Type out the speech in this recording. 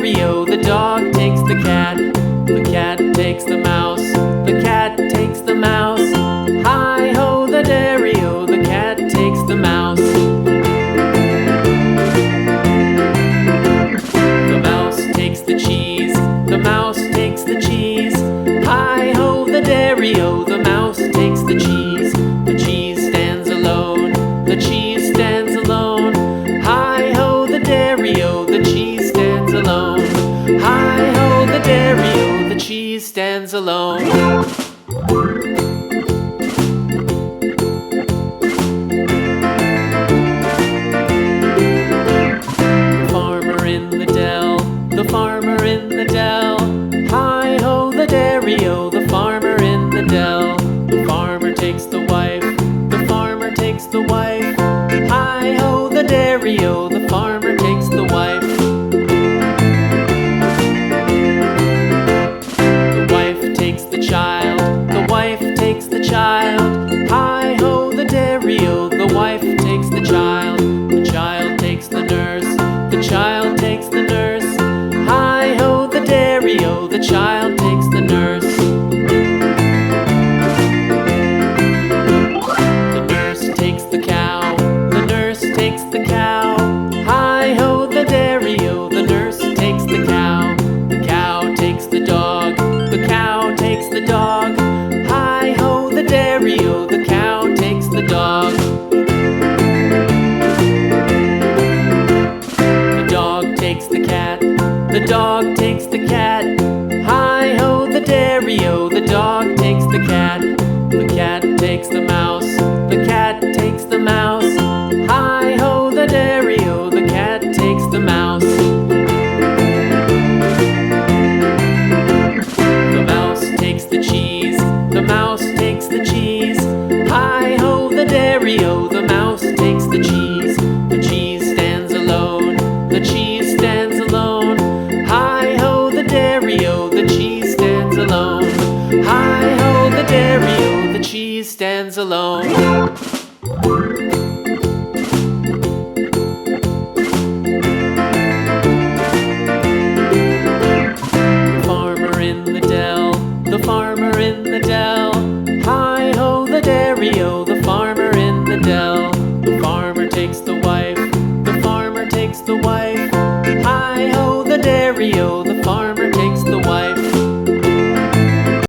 dairy-o, the dog takes the cat. The cat takes the mouse. The cat takes the mouse. Hi-ho, the dairy-o, the cat takes the mouse. The mouse takes the cheese. The mouse takes the cheese. Hi-ho, the dairy-o, the mouse takes the cheese. The cheese stands alone. The cheese stands alone. Hi-ho, the dairy-o, the cheese stands alone. Hi-ho, the dairy-o, the cheese stands alone. The farmer in the dell. The farmer in the dell. Hi-ho, the dairy-o, the farmer in the dell. The farmer takes the wife. The farmer takes the wife. Hi-ho, the dairy-o, the farmer takes the wife. The wife takes the child. The wife takes the child. Hi-ho, the dairy-o, the wife takes the child. The child takes the nurse. The child takes the nurse. Hi-ho, the dairy-o, the child takes the nurse. The nurse takes the cow. The nurse takes the cow. Hi-ho, the dairy-o, the nurse takes the cow. The cow takes the dog. The cow takes the dog. Hi-ho, the dairy-o, the cow takes the dog. The dog takes the cat. The dog takes the cat. Hi-ho, the dairy-o,